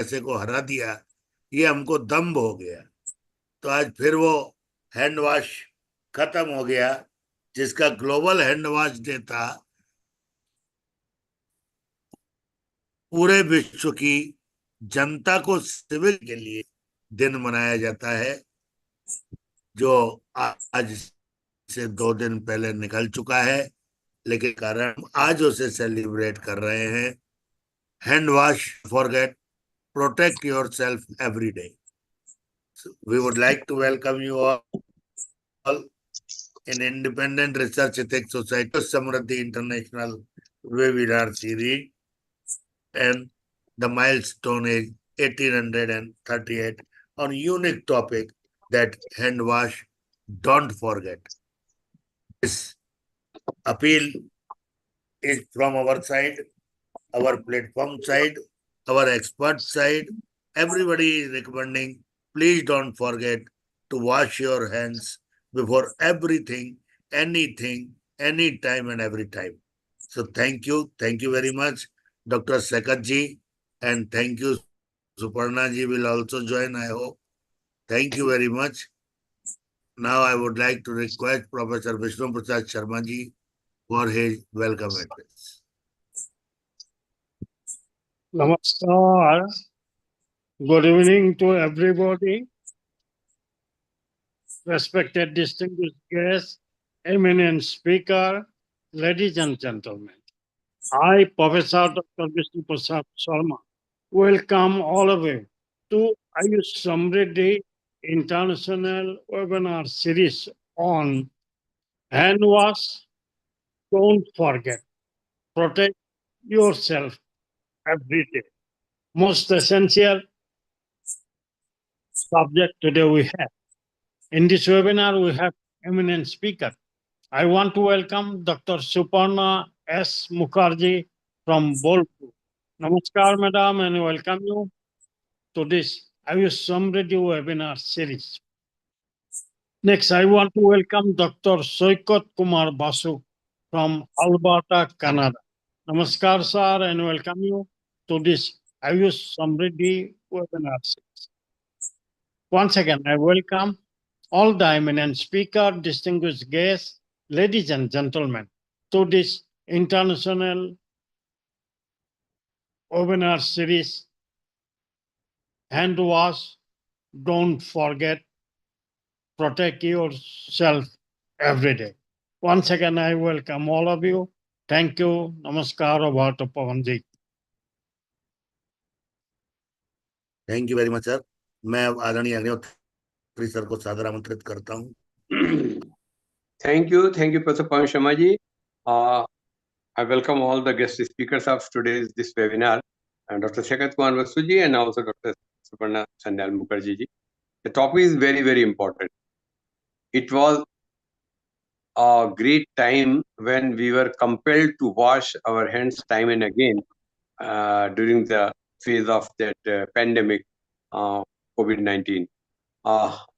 पैसे को हरा दिया, ये हमको दम्भ हो गया। तो आज फिर वो हैंड वॉश खत्म हो गया, जिसका ग्लोबल हैंड वॉश डे था। पूरे विश्व की जनता को सिविल के लिए दिन मनाया जाता है, जो आज से 2 दिन पहले निकल चुका है, लेकिन कारण आज उसे सेलिब्रेट कर रहे हैं। Hand wash forget, protect yourself every day. We would like to welcome you all in Independent Research Ethics Society Samriddhi International webinar series, and the milestone is 1838 on unique topic that hand wash, don't forget. This appeal is from our side, our platform side, our expert side. Everybody is recommending, please don't forget to wash your hands before everything, anything, anytime and every time. So thank you very much, Dr. Sekat ji, and thank you, Suparna ji will also join, I hope. Thank you very much. Now I would like to request Professor Vishnu Prasad Sharma ji for his welcome address. Namaskar. Good evening to everybody. Respected distinguished guests, eminent speaker, ladies and gentlemen. I, Professor Dr. Vishnu Prasad Sharma, welcome all of you to AYUSH SAMRIDDHI International Webinar Series on Hand Wash, Don't Forget, Protect Yourself Every Day. Most essential subject today we have. In this webinar, we have eminent speaker. I want to welcome Dr. Suparna S. Mukherjee from Bolpur. Namaskar, madam, and welcome you to this AYUSH SAMRIDDHI webinar series. Next, I want to welcome Dr. Soikot Kumar Basu from Alberta, Canada. Namaskar, sir, and welcome you to this AYUSH SAMRIDDHI webinar series. Once again, I welcome all the eminent speaker, distinguished guests, ladies and gentlemen, to this international webinar series, Hand Wash, Don't Forget, Protect Yourself Every Day. Once again, I welcome all of you. Thank you. Namaskar, over to Pavanji. Thank you very much, sir. मैं आदरणीय Agnihotri sir को सादर आमंत्रित करता हूँ. Thank you, Professor Pawan Sharma ji. I welcome all the guest speakers of today's this webinar, and Dr. Sekat Kumar Basu ji and also Dr. Suparna Sandal Mukherjee ji. The topic is very, very important. It was a great time when we were compelled to wash our hands time and again during the phase of that pandemic, COVID-19.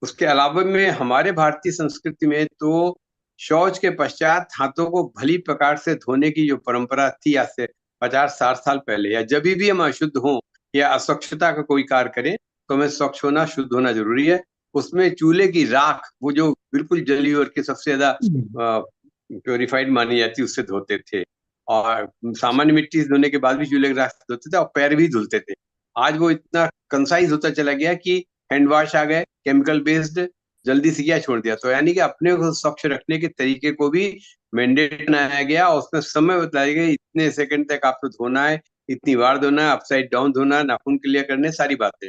उसके अलावा में हमारे भारतीय संस्कृति में तो शौच के पश्चात हाथों को भली प्रकार से धोने की जो परंपरा थी आज से 50-60 साल पहले, या जब भी हम अशुद्ध हों या अस्वच्छता का कोई कार्य करें तो हमें स्वच्छ होना, शुद्ध होना जरूरी है. उसमें चूल्हे की राख, वो जो बिल्कुल जली और के सबसे ज्यादा प्योरिफाइड मानी जाती, उससे धोते थे. और सामान्य मिट्टी से धोने के बाद भी चूल्हे की राख से धोते थे और पैर भी धुलते थे. आज वो इतना कंसाइज होता चला गया कि हैंड वॉश आ गए, केमिकल बेस्ड, जल्दी से क्या छोड़ दिया. तो यानी कि अपने को स्वच्छ रखने के तरीके को भी मैंडेट बनाया गया और उसमें समय बताया गया, इतने सेकंड तक आपको धोना है, इतनी बार धोना है, अपसाइड डाउन धोना है, नाखून क्लियर करने, सारी बातें.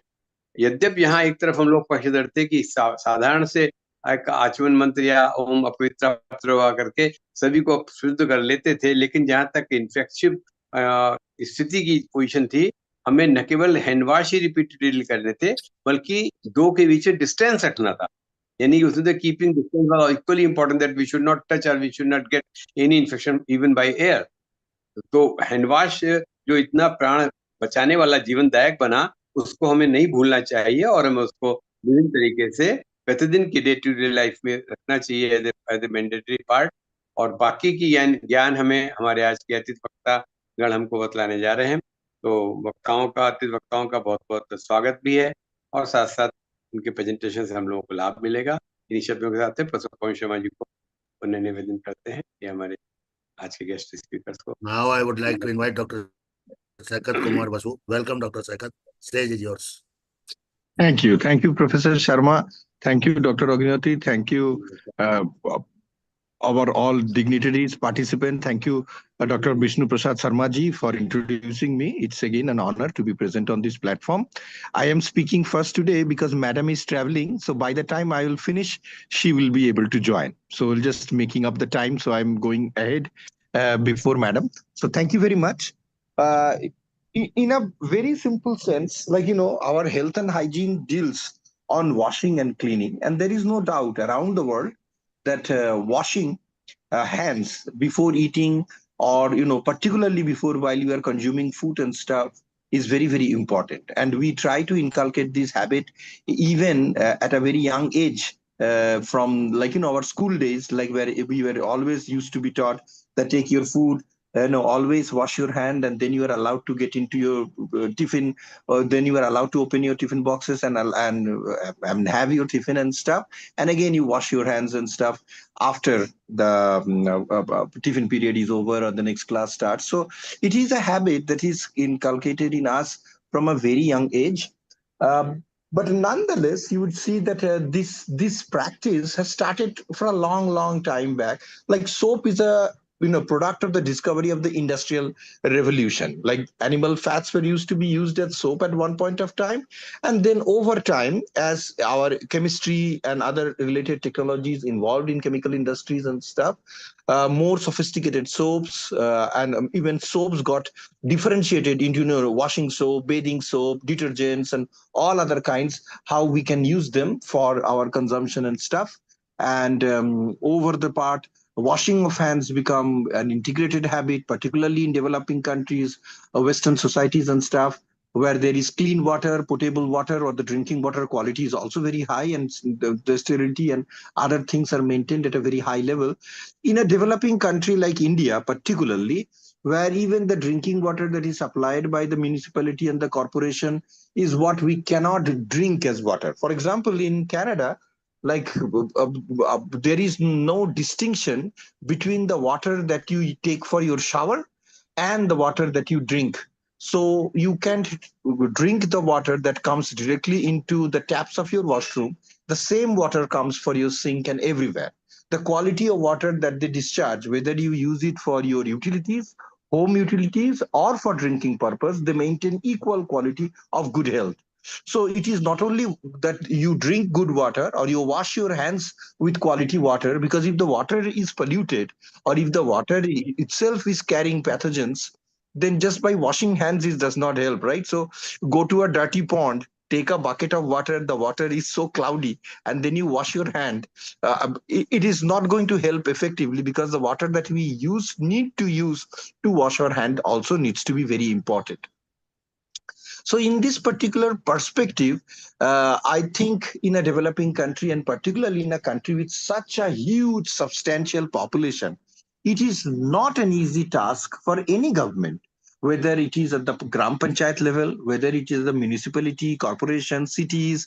यद्यप यहाँ एक तरफ हम लोग पक्षधर थे कि साधारण से एक आचमन मंत्र या ओम अपवित्र करके सभी को शुद्ध कर लेते थे, लेकिन जहां तक इन्फेक्शिव स्थिति की पोजीशन थी, हमें न केवल हैंड वॉश ही रिपीटेडली करने थे, बल्कि दो के बीच डिस्टेंस रखना था. यानी कि उसमें keeping distance was equally important, that we should not touch और we should not get any infection even by air. तो हैंड वॉश जो इतना प्राण बचाने वाला, जीवनदायक बना, उसको हमें नहीं भूलना चाहिए और हमें उसको विभिन्न तरीके से प्रतिदिन की डे टू डे लाइफ में रखना चाहिए एज ए मैंडेटरी पार्ट. और बाकी की ज्ञान हमें हमारे आज के अतिथि वक्ता गण हमको बतलाने जा रहे हैं. तो वक्ताओं का, अतिथि वक्ताओं का बहुत बहुत स्वागत भी है और साथ साथ उनके प्रेजेंटेशन से हम लोगों को लाभ मिलेगा। इन्हीं शब्दों के साथ प्रोफेसर पवन शर्मा जी को उन्हें निवेदन करते हैं ये हमारे आज के गेस्ट स्पीकर्स को। Now I would like to invite Dr. Sakat Kumar Basu. Welcome, Dr. Sakat. Stage is yours. Thank you. Thank you, Professor Sharma. Thank you, Dr. Agnati. Thank you, our all dignitaries, participants. Thank you, Dr. Vishnu Prasad Sharma ji, for introducing me. It's again an honor to be present on this platform. I am speaking first today because Madam is traveling. So by the time I will finish, she will be able to join. So we're just making up the time. So I'm going ahead before Madam. So thank you very much. In a very simple sense, like, our health and hygiene deals on washing and cleaning. And there is no doubt around the world that washing hands before eating, or particularly before while you are consuming food and stuff, is very, very important. And we try to inculcate this habit even at a very young age, from, like, our school days, like, where we were always used to be taught that take your food, always wash your hand, and then you are allowed to get into your tiffin, or then you are allowed to open your tiffin boxes and have your tiffin and stuff, and again you wash your hands and stuff after the tiffin period is over or the next class starts. So it is a habit that is inculcated in us from a very young age. But nonetheless, you would see that this practice has started for a long, long time back. Like, soap is a product of the discovery of the industrial revolution. Like, animal fats were used to be used as soap at one point of time, and then over time, as our chemistry and other related technologies involved in chemical industries and stuff, more sophisticated soaps, and even soaps got differentiated into washing soap, bathing soap, detergents, and all other kinds, how we can use them for our consumption and stuff. And over the part, washing of hands become an integrated habit, particularly in developing countries, Western societies and stuff, where there is clean water, potable water, or the drinking water quality is also very high, and the sterility and other things are maintained at a very high level. In a developing country like India, particularly, where even the drinking water that is supplied by the municipality and the corporation is what we cannot drink as water. For example, in Canada, like, there is no distinction between the water that you take for your shower and the water that you drink. So you can't drink the water that comes directly into the taps of your washroom. The same water comes for your sink and everywhere. The quality of water that they discharge, whether you use it for your utilities, home utilities, or for drinking purpose, they maintain equal quality of good health. So it is not only that you drink good water or you wash your hands with quality water, because if the water is polluted, or if the water itself is carrying pathogens, then just by washing hands it does not help, right? So go to a dirty pond, take a bucket of water, the water is so cloudy, and then you wash your hand. It is not going to help effectively, because the water that we need to use to wash our hand also needs to be very important. So in this particular perspective, I think in a developing country, and particularly in a country with such a huge, substantial population, it is not an easy task for any government, whether it is at the Gram Panchayat level, whether it is the municipality, corporation, cities,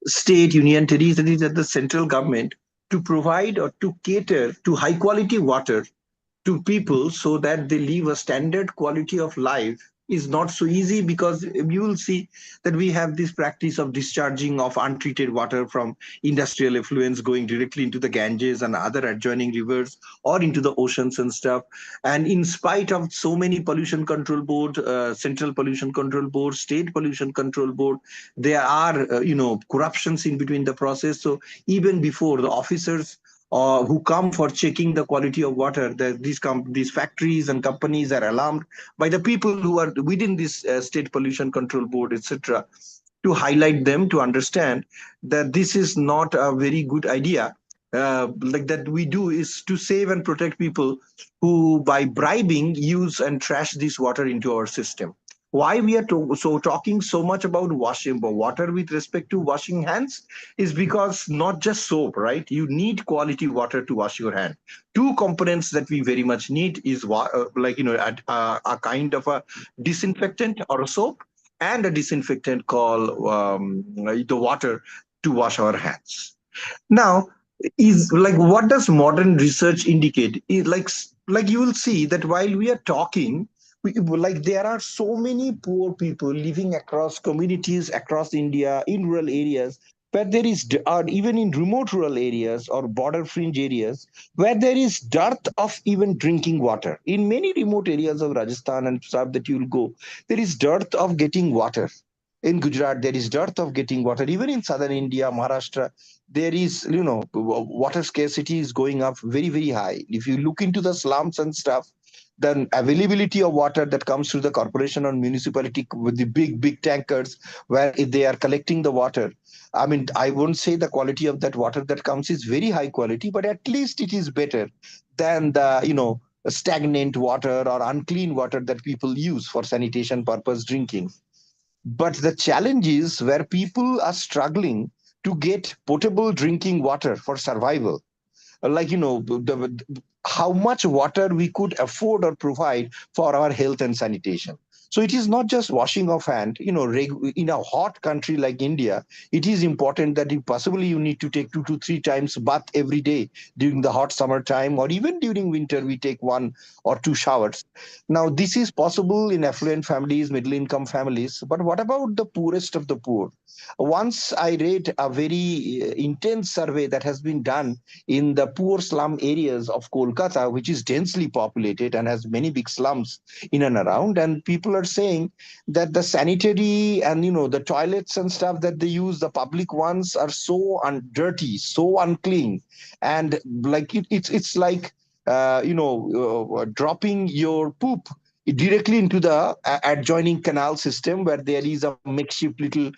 state, union territories, at the central government, to provide or to cater to high quality water to people so that they live a standard quality of life is not so easy, because you will see that we have this practice of discharging of untreated water from industrial effluents going directly into the Ganges and other adjoining rivers or into the oceans and stuff. And in spite of so many pollution control board, central pollution control board, state pollution control board, there are corruptions in between the process. So even before the officers who come for checking the quality of water, these factories and companies are alarmed by the people who are within this state pollution control board, etc., to highlight them, to understand that this is not a very good idea. Like that we do is to save and protect people who, by bribing, use and trash this water into our system. Why we are talking so much about washing water with respect to washing hands is because not just soap, right? You need quality water to wash your hand. Two components that we very much need is a kind of a disinfectant or a soap, and a disinfectant called the water to wash our hands. Now, is like what does modern research indicate? Like you will see that while we are talking, like there are so many poor people living across communities across India in rural areas where there is, or even in remote rural areas or border fringe areas where there is dearth of even drinking water. In many remote areas of Rajasthan and stuff that you'll go, there is dearth of getting water. In Gujarat, there is dearth of getting water. Even in southern India, Maharashtra, there is, water scarcity is going up very, very high. If you look into the slums and stuff, then availability of water that comes through the corporation or municipality with the big tankers where if they are collecting the water, I mean, I won't say the quality of that water that comes is very high quality, but at least it is better than the, stagnant water or unclean water that people use for sanitation purpose drinking. But the challenge is where people are struggling to get potable drinking water for survival. Like, how much water we could afford or provide for our health and sanitation. So it is not just washing of hand. In a hot country like India, it is important that if possibly you need to take 2 to 3 times bath every day during the hot summer time, or even during winter we take 1 or 2 showers. Now this is possible in affluent families, middle income families, but what about the poorest of the poor? Once I read a very intense survey that has been done in the poor slum areas of Kolkata, which is densely populated and has many big slums in and around. And people are saying that the sanitary and the toilets and stuff that they use, the public ones, are so dirty, so unclean, and like it's like dropping your poop directly into the adjoining canal system where there is a makeshift little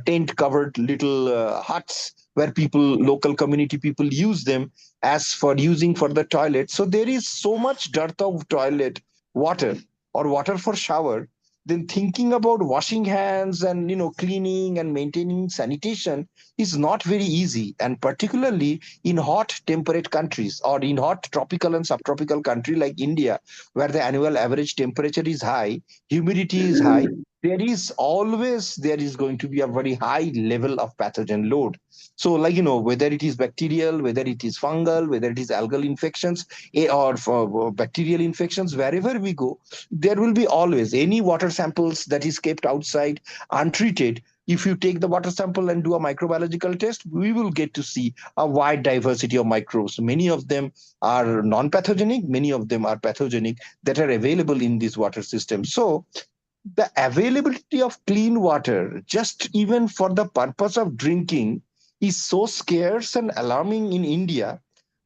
tent covered little huts where local community people use them as for using for the toilet. So there is so much dearth of toilet water or water for shower. Then thinking about washing hands and cleaning and maintaining sanitation is not very easy, and particularly in hot temperate countries or in hot tropical and subtropical country like India, where the annual average temperature is high, humidity is high. There is going to be a very high level of pathogen load. So, like, whether it is bacterial, whether it is fungal, whether it is algal infections, or for bacterial infections, wherever we go, there will be always any water samples that is kept outside untreated. If you take the water sample and do a microbiological test, we will get to see a wide diversity of microbes. Many of them are non-pathogenic, many of them are pathogenic that are available in this water system. So the availability of clean water, just even for the purpose of drinking, is so scarce and alarming in India.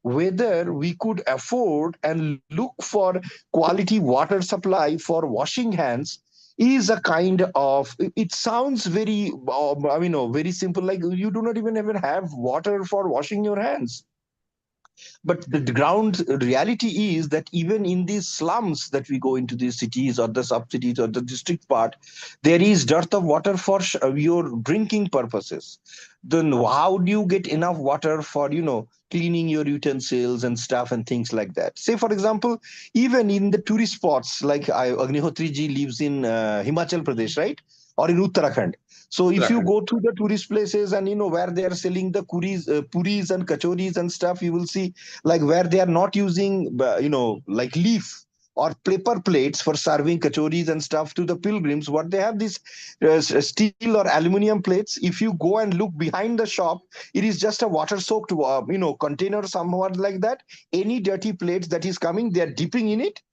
Whether we could afford and look for quality water supply for washing hands is a kind of, it sounds very, very simple, like you do not even have water for washing your hands. But the ground reality is that even in these slums that we go into these cities or the sub cities or the district part, there is dearth of water for your drinking purposes. Then how do you get enough water for cleaning your utensils and stuff and things like that? Say for example, even in the tourist spots, like Agnihotri ji lives in Himachal Pradesh, right? Or in Uttarakhand. So if you go to the tourist places and where they are selling the puris and kachoris and stuff, you will see like where they are not using like leaf or paper plates for serving kachoris and stuff to the pilgrims. What they have, these steel or aluminum plates. If you go and look behind the shop, it is just a water soaked container somewhat like that. Any dirty plates that is coming, they are dipping in it,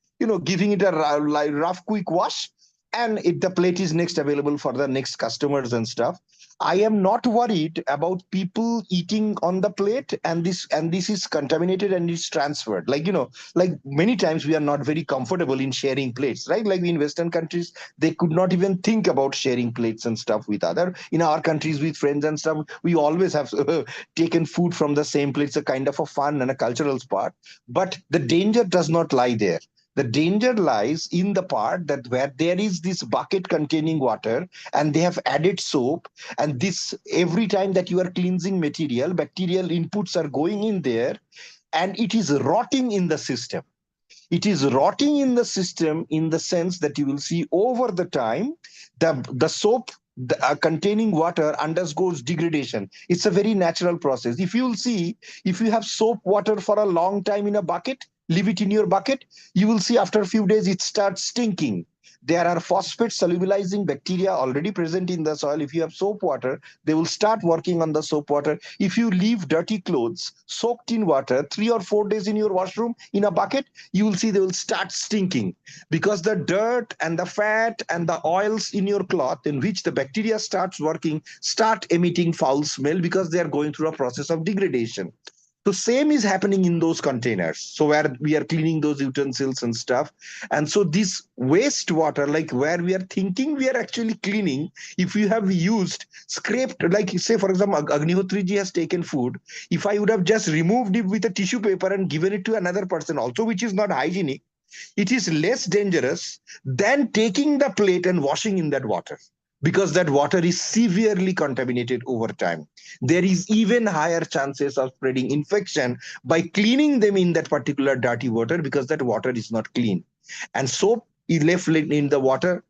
giving it a rough quick wash, and the plate is next available for the next customers and stuff. I am not worried about people eating on the plate, and this is contaminated and it's transferred. Like like many times we are not very comfortable in sharing plates, right? Like in Western countries, they could not even think about sharing plates and stuff with other. In our countries with friends and stuff, we always have taken food from the same plates, a kind of a fun and a cultural part. But the danger does not lie there. The danger lies in the part that where there is this bucket containing water and they have added soap, and this every time that you are cleansing material, bacterial inputs are going in there and it is rotting in the system. It is rotting in the system in the sense that you will see over the time the soap containing water undergoes degradation. It's a very natural process. If you will see, if you have soap water for a long time in a bucket, leave it in your bucket, you will see after a few days it starts stinking. There are phosphate solubilizing bacteria already present in the soil. If you have soap water, they will start working on the soap water. If you leave dirty clothes soaked in water 3 or 4 days in your washroom in a bucket, you will see they will start stinking, because the dirt and the fat and the oils in your cloth in which the bacteria starts working start emitting foul smell because they are going through a process of degradation. So same is happening in those containers. So where we are cleaning those utensils and stuff. And so this wastewater, like where we are thinking we are actually cleaning, if you have used scraped, like say for example, Agnihotriji has taken food. If I would have just removed it with a tissue paper and given it to another person also, which is not hygienic, it is less dangerous than taking the plate and washing in that water, because that water is severely contaminated over time. There is even higher chances of spreading infection by cleaning them in that particular dirty water, because that water is not clean. And soap is left in the water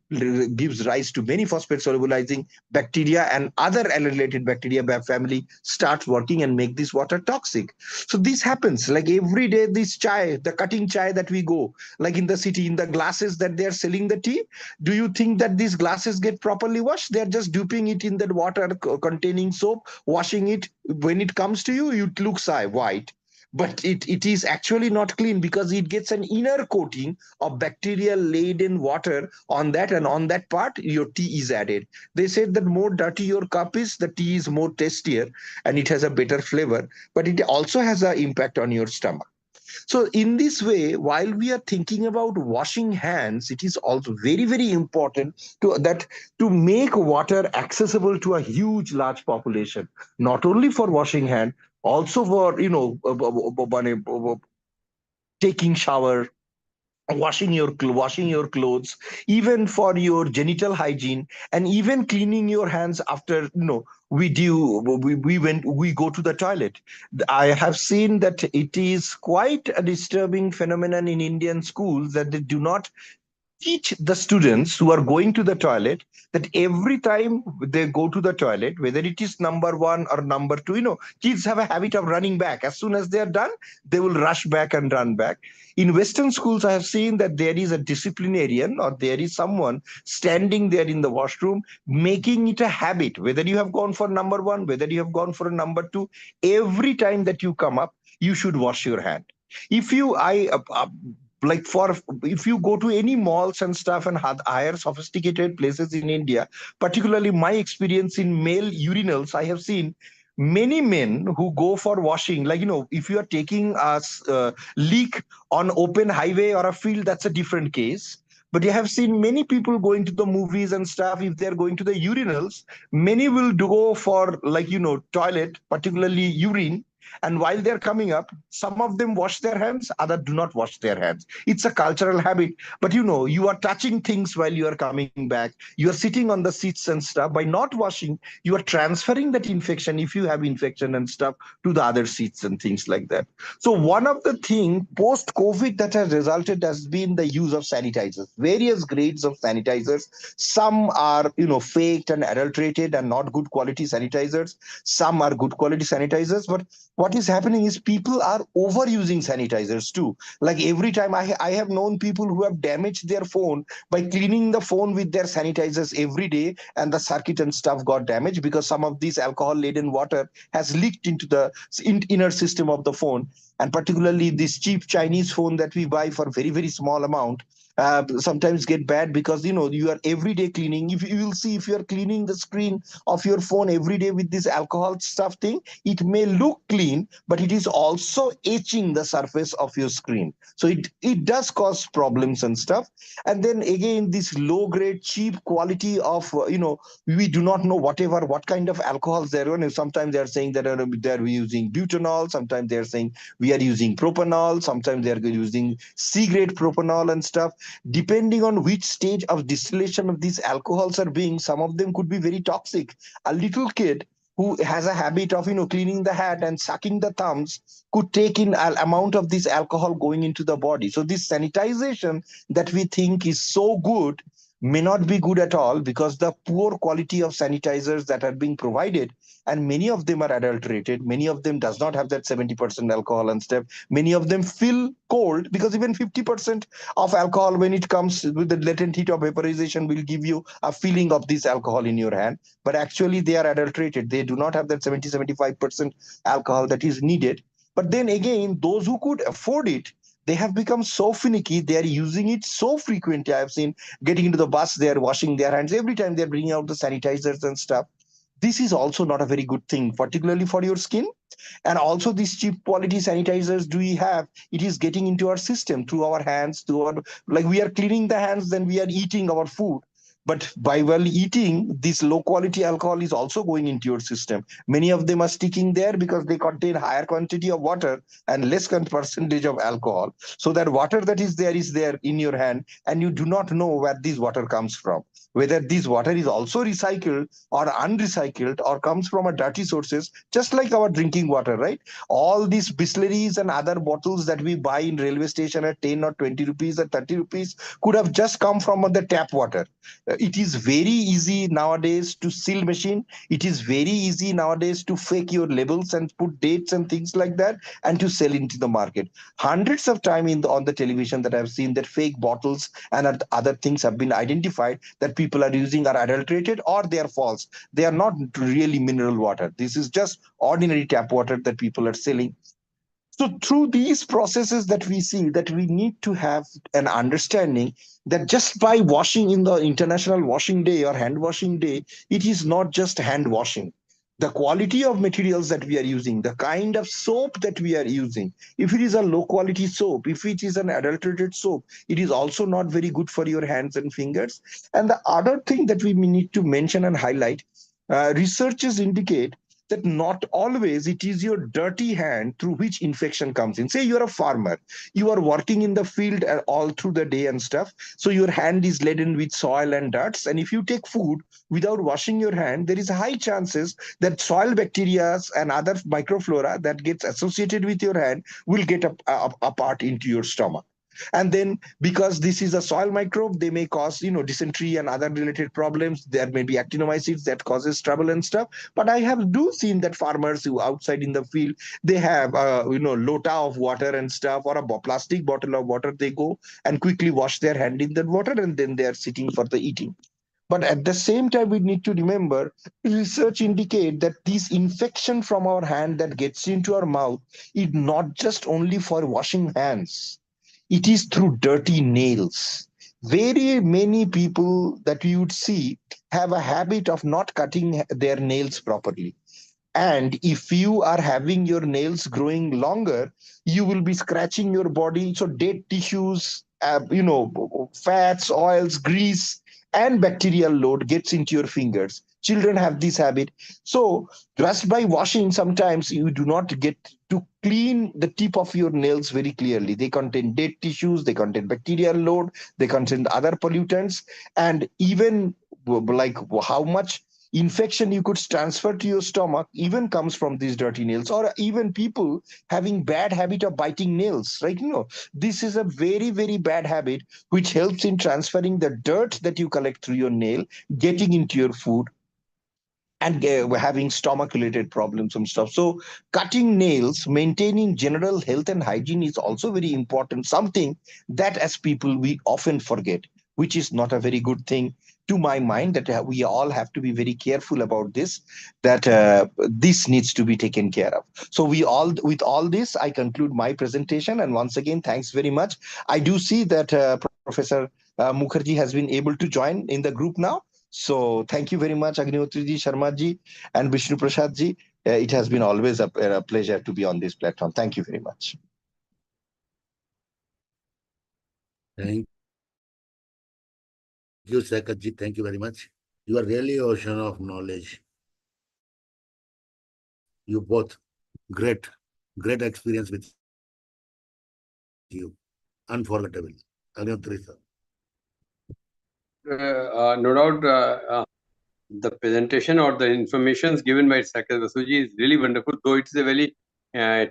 gives rise to many phosphate solubilizing bacteria, and other related bacteria family starts working and make this water toxic. So this happens like every day. This chai, the cutting chai that we go, like in the city, in the glasses that they are selling the tea, do you think that these glasses get properly washed? They are just dipping it in that water containing soap, washing it. When it comes to you, it looks white, but it is actually not clean, because it gets an inner coating of bacteria laden water on that, and on that part your tea is added. They said that more dirty your cup is, the tea is more tastier and it has a better flavor, but it also has an impact on your stomach. So in this way, while we are thinking about washing hands, it is also very, very important to make water accessible to a huge, large population, not only for washing hand, also for taking shower, washing your clothes, even for your genital hygiene, and even cleaning your hands after we go to the toilet. I have seen that it is quite a disturbing phenomenon in Indian schools that they do not teach the students who are going to the toilet that every time they go to the toilet, whether it is number one or number two, kids have a habit of running back. As soon as they are done, they will rush back and run back. In Western schools, I have seen that there is a disciplinarian or there is someone standing there in the washroom, making it a habit, whether you have gone for number one, whether you have gone for a number two, every time that you come up, you should wash your hand. If you, I, like for if you go to any malls and stuff and higher sophisticated places in India, particularly my experience in male urinals, I have seen many men who go for washing, like if you are taking a leak on open highway or a field, that's a different case. But you have seen many people going to the movies and stuff. If they're going to the urinals, many will go for toilet, particularly urine, and while they're coming up, some of them wash their hands, others do not wash their hands. It's a cultural habit. But you are touching things while you are coming back. You are sitting on the seats and stuff. By not washing, you are transferring that infection, if you have infection and stuff, to the other seats and things like that. So one of the things post-COVID that has resulted has been the use of sanitizers, various grades of sanitizers. Some are, faked and adulterated and not good quality sanitizers. Some are good quality sanitizers, but what is happening is people are overusing sanitizers too. Like every time I have known people who have damaged their phone by cleaning the phone with their sanitizers every day, and the circuit and stuff got damaged because some of this alcohol laden water has leaked into the inner system of the phone. And particularly this cheap Chinese phone that we buy for very, very small amount, sometimes get bad because you are every day cleaning. If you will see, if you are cleaning the screen of your phone every day with this alcohol stuff thing, it may look clean, but it is also etching the surface of your screen. So it does cause problems and stuff. And then again, this low grade, cheap quality of we do not know what kind of alcohols they're on. Sometimes they're saying that they're using butanol. Sometimes they're saying we are using propanol. Sometimes they're using C grade propanol and stuff. Depending on which stage of distillation of these alcohols are being, some of them could be very toxic. A little kid who has a habit of cleaning the hat and sucking the thumbs could take in an amount of this alcohol going into the body. So this sanitization that we think is so good may not be good at all, because the poor quality of sanitizers that are being provided, and many of them are adulterated, many of them does not have that 70% alcohol and stuff, many of them feel cold, because even 50% of alcohol, when it comes with the latent heat of vaporization, will give you a feeling of this alcohol in your hand, but actually they are adulterated. They do not have that 70-75% alcohol that is needed. But then again, those who could afford it, they have become so finicky. They are using it so frequently. I have seen getting into the bus, they are washing their hands every time they're bringing out the sanitizers and stuff. This is also not a very good thing, particularly for your skin. And also these cheap quality sanitizers do we have, it is getting into our system through our hands, through our, like we are cleaning the hands, then we are eating our food. But by while eating, this low quality alcohol is also going into your system. Many of them are sticking there because they contain higher quantity of water and less percentage of alcohol. So that water that is there in your hand, and you do not know where this water comes from. Whether this water is also recycled or unrecycled or comes from a dirty sources, just like our drinking water, right? All these bistleries and other bottles that we buy in railway station at 10 or 20 rupees or 30 rupees could have just come from the tap water. It is very easy nowadays to seal machine. It is very easy nowadays to fake your labels and put dates and things like that and to sell into the market. Hundreds of times on the television that I've seen that fake bottles and other things have been identified that people are using are adulterated or they are false. They are not really mineral water. This is just ordinary tap water that people are selling. So through these processes that we see, that we need to have an understanding that just by washing in the International Washing Day or Hand Washing Day, it is not just hand washing. The quality of materials that we are using, the kind of soap that we are using, if it is a low quality soap, if it is an adulterated soap, it is also not very good for your hands and fingers. And the other thing that we need to mention and highlight, researchers indicate that not always it is your dirty hand through which infection comes in. Say you're a farmer, you are working in the field all through the day and stuff, so your hand is laden with soil and dirt, and if you take food without washing your hand, there is high chances that soil bacteria and other microflora that gets associated with your hand will get a part into your stomach. And then because this is a soil microbe, they may cause dysentery and other related problems. There may be actinomycetes that causes trouble and stuff. But I have seen that farmers who outside in the field, they have lota of water and stuff, or a plastic bottle of water. They go and quickly wash their hand in that water, and then they are sitting for the eating. But at the same time, we need to remember, research indicate that this infection from our hand that gets into our mouth is not just only for washing hands. It is through dirty nails. Very many people that you would see have a habit of not cutting their nails properly. And if you are having your nails growing longer, you will be scratching your body. So dead tissues, fats, oils, grease, and bacterial load gets into your fingers. Children have this habit. So just by washing, sometimes you do not get to clean the tip of your nails very clearly. They contain dead tissues, they contain bacterial load, they contain other pollutants, and even like how much infection you could transfer to your stomach even comes from these dirty nails. Or even people having bad habit of biting nails, right? This is a very, very bad habit which helps in transferring the dirt that you collect through your nail, getting into your food, and having stomach related problems and stuff. So cutting nails, maintaining general health and hygiene is also very important, something that as people we often forget, which is not a very good thing to my mind, that we all have to be very careful about this, that this needs to be taken care of. So with all this, I conclude my presentation, and once again, thanks very much. I do see that Professor Mukherjee has been able to join in the group now. So thank you very much, Agnihotri ji, Sharma ji, and Vishnu Prasad ji. It has been always a pleasure to be on this platform. Thank you very much. Thank you, Saket ji. Thank you very much. You are really an ocean of knowledge. You both great experience with you. Unforgettable. Agnihotri sir. No doubt, the presentation or the information given by Saket Vasuji is really wonderful, though it is a very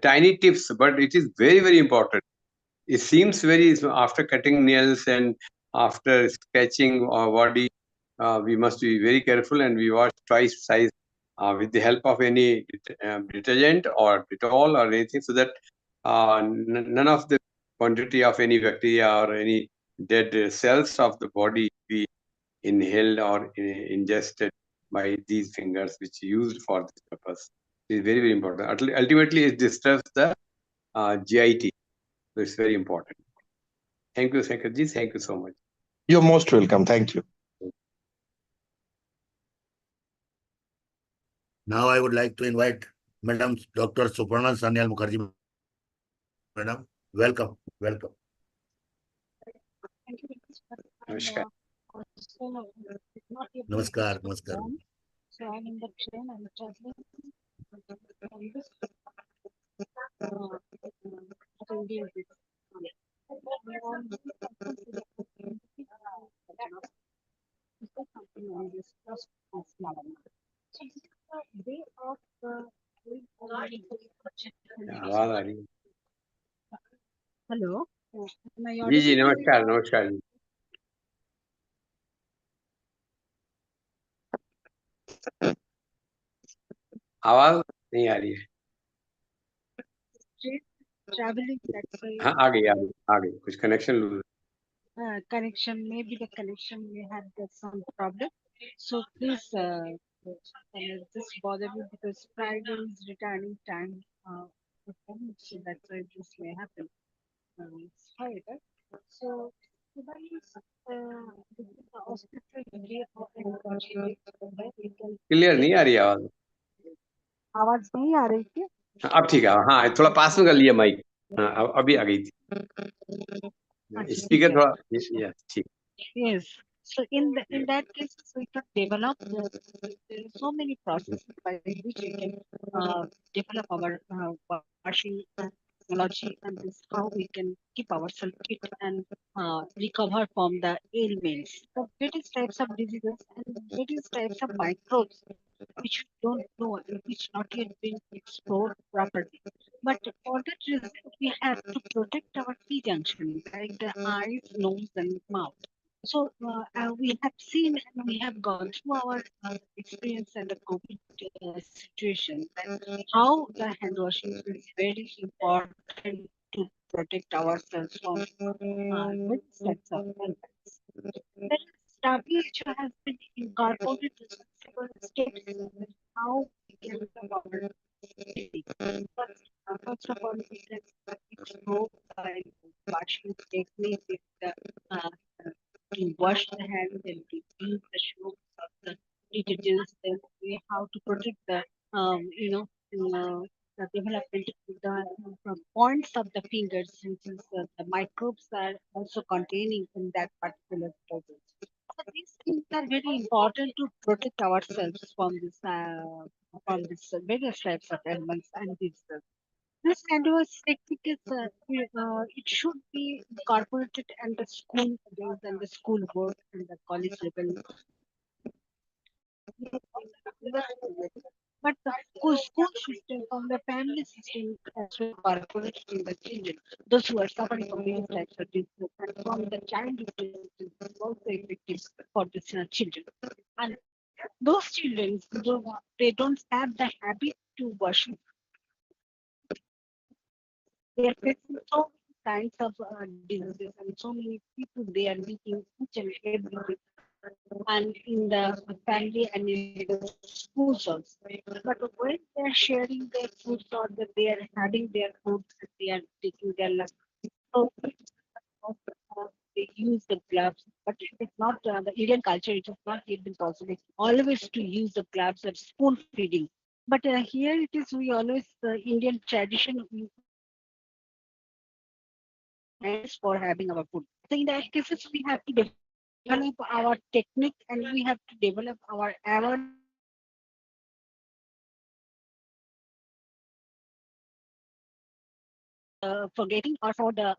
tiny tips, but it is very, very important. It seems very, after cutting nails and after sketching our body, we must be very careful, and we wash twice size with the help of any detergent or Dettol or anything, so that none of the quantity of any bacteria or any dead cells of the body be inhaled or ingested by these fingers, which are used for this purpose. It is very, very important. Ultimately, it disturbs the GIT. So it's very important. Thank you, Sekharji. Thank you so much. You're most welcome. Thank you. Now I would like to invite Madam Dr. Suparna Sanyal Mukherjee. Madam, welcome. Namaskar. Namaskar. So I'm in the train, I'm traveling from this आवाज आ रही है Hello. Am I ji ji audible? नमस्कार जी आवाज नहीं आ रही है Traveling, that's why. हाँ आ गई कुछ connection loose Connection, maybe the connection may have got some problem. So please just bother me because Friday is returning time. So that's why this may happen. Sorry, right? So the hospital clear नहीं आ रही आवाज आवाज नहीं आ रही थी अब ठीक है हाँ थोड़ा पास में कर लिया माइक हाँ अभी आ गई थी स्पीकर थोड़ा यस ठीक Yes. So in that case, we can develop. There are so many processes by which we can develop our washing technology, and this how we can keep ourselves fit and recover from the ailments. The various types of diseases and various types of microbes which we don't know and which not yet been explored properly. But for that reason, we have to protect our T junction, like the eyes, nose, and mouth. So we have seen and we have gone through our experience and the COVID situation and how the hand washing is very important to protect ourselves from many sets of illness. Then WHO has been incorporated several steps in how we can recover. First of all, we can explore by washing technique with the to wash the hands and to use the soap of the detergents, then we how to protect the the development of the points of the fingers, since the microbes are also containing in that particular detergent. So these things are very important to protect ourselves from this various types of elements and diseases. This kind of technique is it should be incorporated in the school days and the school work and the college level. But the school system from the family system has to incorporate in the children, those who are suffering from these types of diseases, and from the childhood is also effective for these children. And those children, they don't have the habit to wash. They are facing so many kinds of diseases and so many people they are meeting each and every day and in the family and in the schools also. But when they are sharing their food or that they are having their food, they are taking their lunch. So they use the gloves, but it's not the Indian culture. It has not yet been possible always to use the gloves or spoon feeding. But here it is. We always Indian tradition. Hands for having our food. So in that cases, we have to develop our technique and we have to develop our awareness forgetting or for the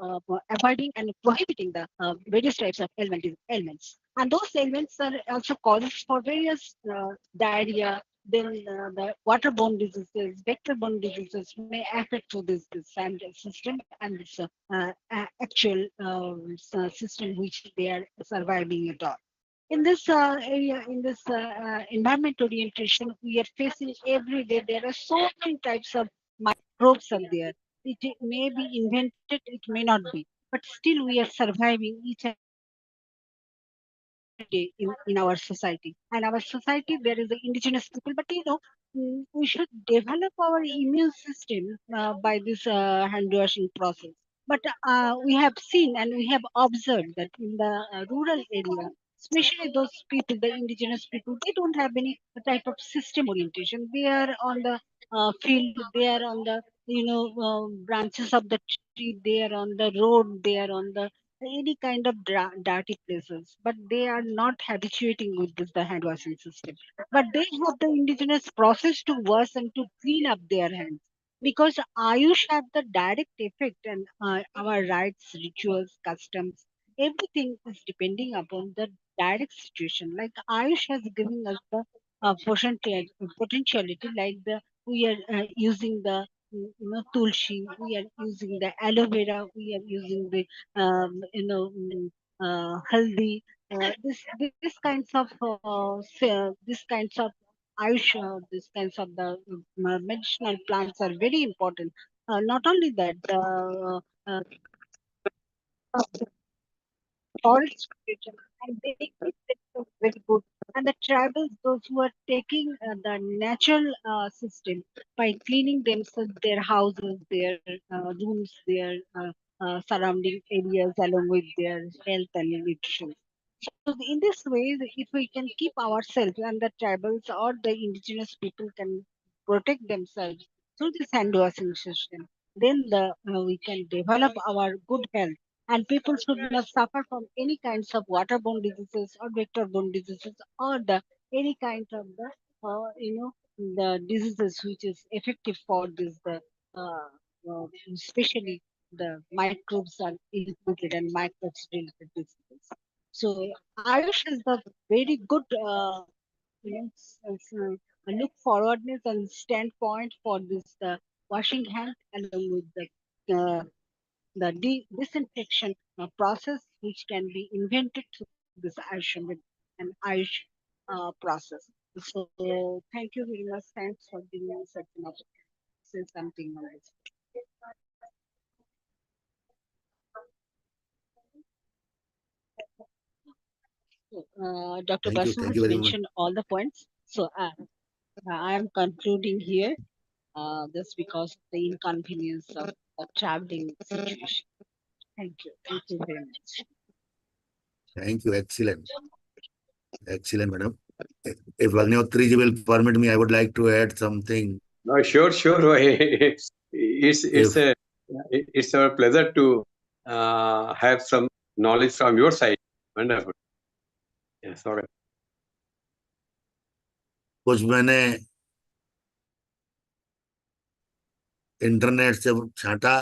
avoiding and prohibiting the various types of ailments. And those ailments are also causes for various diarrhea, then the waterborne diseases, vector-borne diseases may affect to this and system and this actual system which they are surviving it all. In this area, in this environment orientation, we are facing every day. There are so many types of microbes are there. It may be invented, it may not be, but still we are surviving each and day in our society. And our society, there is the indigenous people, but we should develop our immune system by this hand washing process. But we have seen and we have observed that in the rural area, especially those people, the indigenous people, they don't have any type of system orientation. They are on the field, they are on the branches of the tree, they are on the road, they are on the any kind of dirty places, but they are not habituating with this the hand washing system. But they have the indigenous process to wash and to clean up their hands because Ayush have the direct effect and our rites, rituals, customs, everything is depending upon the direct situation. Like Ayush has given us the potentiality, like the we are using the tulsi, we are using the aloe vera, we are using the healthy. This kinds of this kinds of Ayush, this kinds of the medicinal plants are very important. Not only that, forest creature, and they keep themselves very good. And the tribals, those who are taking the natural system by cleaning themselves, their houses, their rooms, their surrounding areas, along with their health and nutrition. So in this way, if we can keep ourselves and the tribals or the indigenous people can protect themselves through this hand washing system, then we can develop our good health and people should not suffer from any kinds of waterborne diseases or vector-borne diseases or the any kind of the the diseases which is effective for this the especially the microbes are included and microbes related diseases. So Ayush is the very good look forwardness and standpoint for this washing hand along with the disinfection process which can be invented through this Ayush and Ayush process. So thank you very much. Thanks for giving me such an opportunity to say something on this. Dr. Thank you. Basu Thank has you very much. mentioned all the points. So I am concluding here just because of the inconvenience of the traveling situation. Thank you. Thank you very much. Thank you. Excellent. Excellent, madam. If Agnihotri ji will permit me, I would like to add something. No, sure. It's our pleasure to have some knowledge from your side. Wonderful. Yes, all right. कुछ मैंने internet से छांटा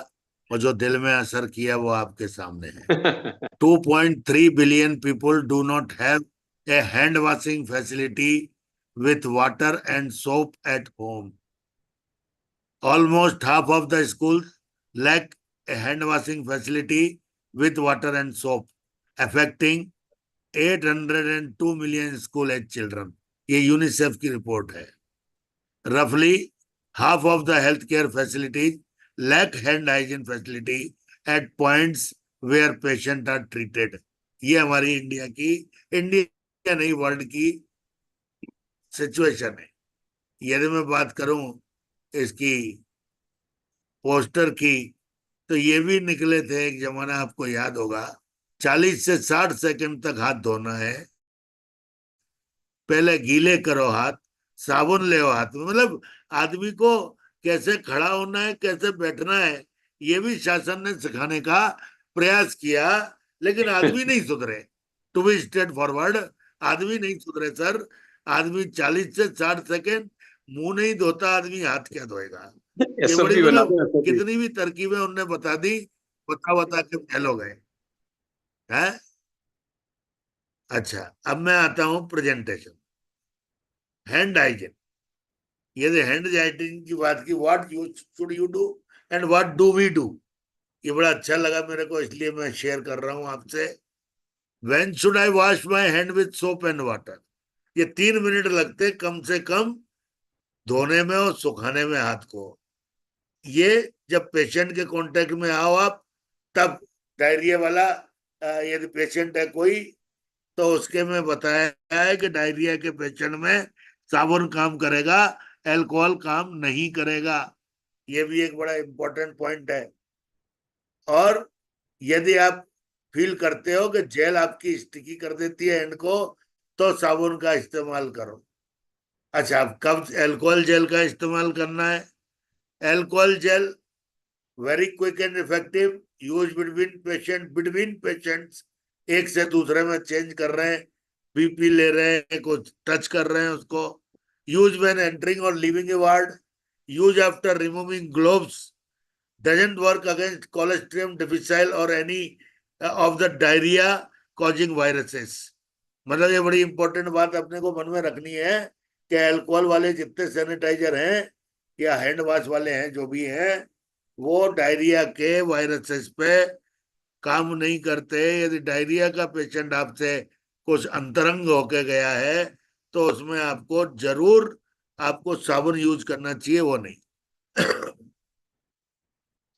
और जो दिल में असर किया वो आपके सामने है. 2.3 billion people do not have a hand washing facility with water and soap at home. Almost half of the schools lack a hand washing facility with water and soap, affecting 802 million school age children. ये UNICEF की report है. Roughly half of the healthcare facilities lack hand hygiene facility at points where patients are treated. ये हमारी India नहीं world की situation है. यदि मैं बात करूं इसकी पोस्टर की तो ये भी निकले थे एक जमाना, आपको याद होगा, 40 से 60 सेकंड तक हाथ धोना है। पहले गीले करो हाथ, साबुन ले हाथ में। मतलब आदमी को कैसे खड़ा होना है, कैसे बैठना है, ये भी शासन ने सिखाने का प्रयास किया, लेकिन आदमी नहीं सुधरे। टू बी स्ट्रेट फॉरवर्ड, आदमी नहीं सुधरे सर। आदमी 40 से 60 सेकंड मुंह नहीं धोता, आदमी हाथ क्या धोएगा? ये बड़ी SOP बना मतलब दो, SOP। कितनी भी तरकीबें उनने बता दी, बता बता के फेल हो गए हैं। अच्छा, अब मैं आता हूं प्रेजेंटेशन। Hand hygiene. ये हैंड हाइजीन की बात की, what you should you do and what do we do, ये बड़ा अच्छा लगा मेरे को, इसलिए मैं शेयर कर रहा हूं आपसे। When should I wash my hand with soap and water? ये 3 मिनट लगते कम से कम धोने में और सुखाने में हाथ को। ये जब पेशेंट के कांटेक्ट में आओ आप, तब डायरिया वाला यदि पेशेंट है कोई, तो उसके में बताया है कि डायरिया के पेशेंट में साबुन काम करेगा, अल्कोहल काम नहीं करेगा। ये भी एक बड़ा इंपॉर्टेंट पॉइंट है। और यदि आप फील करते हो कि जेल आपकी स्टिकी कर देती है हैंड को, तो साबुन का इस्तेमाल करो। अच्छा, अब कब अल्कोहल जेल का इस्तेमाल करना है? Alcohol gel very quick and effective, use between patients. एक से दूसरे में चेंज कर रहे हैं, बीपी ले रहे हैं, कुछ टच कर रहे हैं उसको। यूज व्हेन एंटरिंग और living A ward, use after removing gloves, doesn't work against Clostridium difficile or any of the diarrhea causing viruses। मतलब ये बड़ी इंपॉर्टेंट बात अपने को मन में रखनी है कि अल्कोहल वाले जितने सैनिटाइजर हैं या हैंड वॉश वाले हैं, जो भी हैं, वो डायरिया के वायरसेस पे काम नहीं करते। यदि डायरिया का पेशेंट आपसे कुछ अंतरंग होके गया है, तो उसमें आपको जरूर आपको साबुन यूज करना चाहिए, वो नहीं।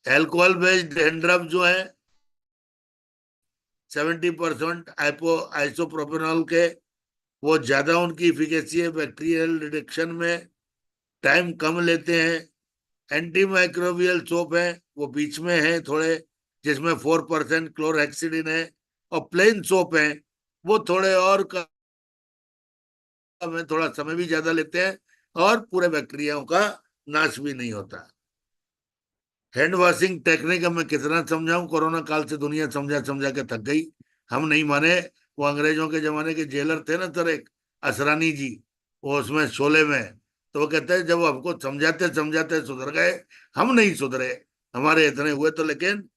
एल्कोहल बेस्ड हैंड रब जो है 70% आइसोप्रोपेनॉल के, वो ज्यादा उनकी इफिकेसी है बैक्टीरियल रिडक्शन में, टाइम कम लेते हैं। एंटी माइक्रोबियल सोप है, वो बीच में है थोड़े, जिसमें 4% क्लोरहेक्सिडिन है। और प्लेन सोप है, वो थोड़े और कम है, थोड़ा समय भी ज्यादा लेते हैं और पूरे बैक्टीरियाओं का नाश भी नहीं होता। हैंड वॉशिंग टेक्निक मैं कितना समझाऊं, कोरोना काल से दुनिया समझा समझा के थक गई। हम नहीं माने। वो अंग्रेजों के जमाने के जेलर थे ना सर, एक असरानी जी, वो उसमें शोले में, तो वो कहते हैं जब हमको समझाते समझाते सुधर गए, हम नहीं सुधरे, हमारे इतने हुए तो। लेकिन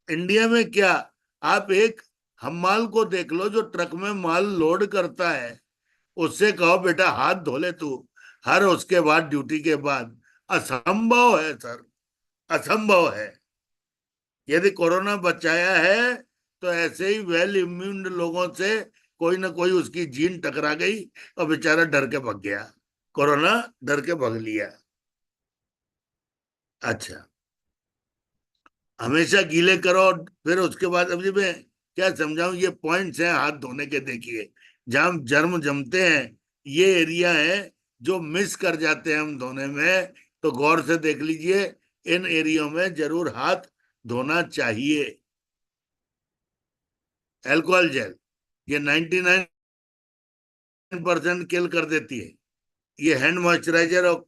इंडिया में क्या, आप एक हमाल को देख लो जो ट्रक में माल लोड करता है, उससे कहो बेटा हाथ धो ले तू हर उसके बाद ड्यूटी के बाद, असंभव है सर, असंभव है। यदि कोरोना बचाया है, तो ऐसे ही वेल इम्यून लोगों से कोई ना कोई उसकी जीन टकरा गई और बेचारा डर के भाग गया, कोरोना डर के भाग लिया। अच्छा, हमेशा गीले करो। फिर उसके बाद अभी मैं क्या समझाऊं, ये पॉइंट्स हैं हाथ धोने के, देखिए जहां जर्म जमते हैं, ये एरिया है जो मिस कर जाते हैं हम धोने में, तो गौर से देख लीजिए, इन एरियो में जरूर हाथ धोना चाहिए। अल्कोहल जेल ये 99% किल कर देती है। ये हैंड मॉइस्चराइजर और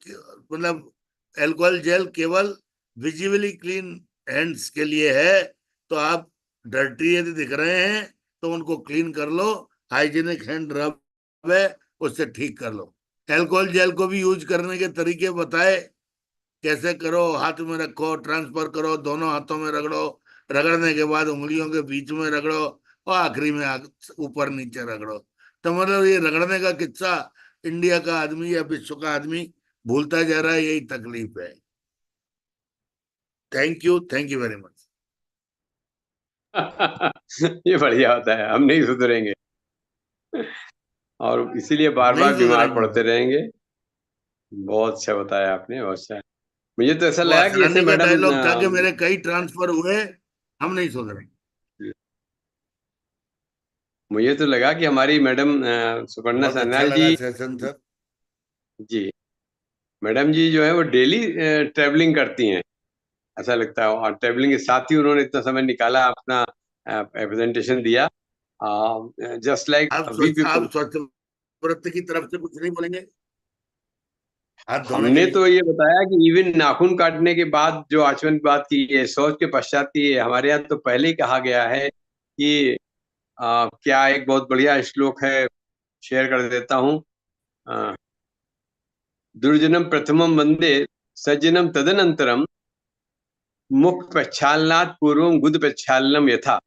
मतलब अल्कोहल जेल केवल विजिबली क्लीन हैंड्स के लिए है। तो आप डर्टी यदि दिख रहे हैं तो उनको क्लीन कर लो, हाइजीनिक हैंड रब है उससे ठीक कर लो। अल्कोहल जेल को भी यूज करने के तरीके बताए, कैसे करो, हाथ में रखो, ट्रांसफर करो, दोनों हाथों में रगड़ो, रगड़ने के बाद उंगलियों के बीच में रगड़ो और आखिरी में ऊपर नीचे रगड़ो। तो मतलब ये रगड़ने का किस्सा इंडिया का आदमी या विश्व का आदमी भूलता जा रहा है, यही तकलीफ है। Thank you very much. ये बढ़िया होता है, हम नहीं सुधरेंगे और इसीलिए बार नहीं बार बीमार सुधरेंगे पड़ते रहेंगे। बहुत अच्छा बताया आपने, बहुत अच्छा। मुझे तो ऐसा वो लगा कि जैसे असरानी का मैडम डायलॉग था कि मेरे कई ट्रांसफर हुए, हम नहीं सुधरे। मुझे तो लगा कि हमारी मैडम सुपर्णा बहुत अच्छा सान्याल लगा जी, सेशन सर। जी मैडम जी जो है वो डेली ट्रेवलिंग करती हैं, ऐसा लगता है। और ट्रेवलिंग के साथ ही उन्होंने इतना समय निकाला अपना प्रेजेंटेशन दिया। जस्ट लाइक आप स्वच्छ भारत की तरफ से कुछ नहीं बोलेंगे? हाथ धोने के हमने लिए तो ये बताया कि इवन नाखून काटने के बाद जो आचमन की बात की है, शौच के पश्चात की है, हमारे यहाँ तो पहले ही कहा गया है कि क्या एक बहुत बढ़िया श्लोक है, शेयर कर देता हूँ। दुर्जनम प्रथमम वंदे सज्जनम तदनंतरम मुख प्रक्षालनात् पूर्वम गुद प्रक्षालनम यथा।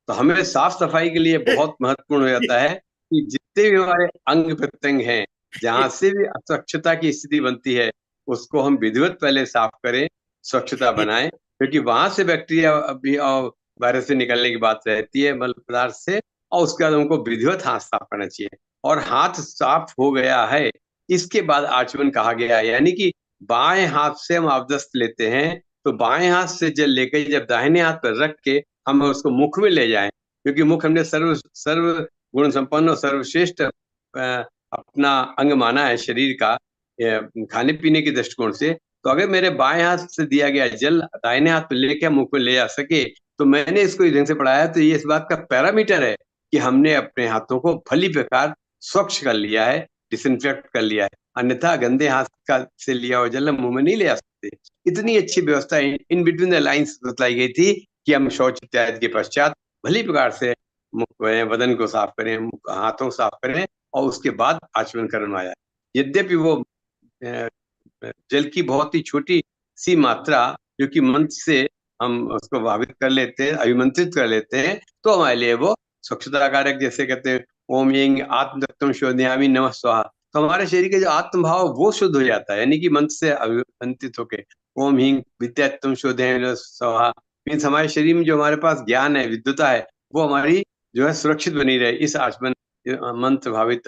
तो हमें साफ सफाई के लिए बहुत महत्वपूर्ण हो जाता है कि जितने भी हमारे अंग प्रत्यंग हैं, जहां से भी अस्वच्छता की स्थिति बनती है, उसको हम विधिवत पहले साफ करें, स्वच्छता बनाएं, क्योंकि वहां से बैक्टीरिया अभी और वायरस से निकलने की बात रहती है, मल पदार्थ से, और उसके बाद हमको विधिवत हाथ साफ करना चाहिए। और हाथ साफ हो गया है, इसके बाद आचमन कहा गया है, यानी कि बाएं हाथ से हम आबदस्त लेते हैं, तो बाएं हाथ से जल लेकर जब दाहिने हाथ पर रख के हम उसको मुख में ले जाएं, क्योंकि मुख हमने सर्व सर्व गुण संपन्न और सर्वश्रेष्ठ अपना अंग माना है शरीर का, खाने पीने के दृष्टिकोण से। तो अगर मेरे बाएं हाथ से दिया गया जल दाहिने हाथ में लेके मुख में ले जा सके, तो मैंने इसको इस ढंग से पढ़ाया, तो ये इस बात का पैरामीटर है कि हमने अपने हाथों को भली प्रकार स्वच्छ कर लिया है, डिसइंफेक्ट कर लिया है। अन्यथा गंदे हाथ का से लिया हुआ जल मुंह में नहीं ले जा सकते। इतनी अच्छी व्यवस्था इन बिटवीन द लाइंस बताई गई थी कि हम शौच इत्यादि के पश्चात भली प्रकार से मुख बदन को साफ करें, हाथों को साफ करें, और उसके बाद आचमन करवाया। यद्यपि वो जल की बहुत ही छोटी सी मात्रा, जो कि मंत्र से हम उसको भावित कर लेते हैं, अभिमंत्रित कर लेते हैं, तो हमारे लिए वो स्वच्छता कारक, जैसे कहते हैं ओम यंग आत्मदत्तम शोधयामि नमः स्वाहा, तो हमारे शरीर के जो आत्मभाव वो शुद्ध हो जाता है, यानी कि मंत्र से अभिमंत्रित होके ओम हिंग विद्यात्म शोधयामि नमः स्वाहा, मीन्स हमारे शरीर में जो हमारे पास ज्ञान है, विद्युता है, वो हमारी जो है सुरक्षित बनी रहे इस आचमन मंत्र भावित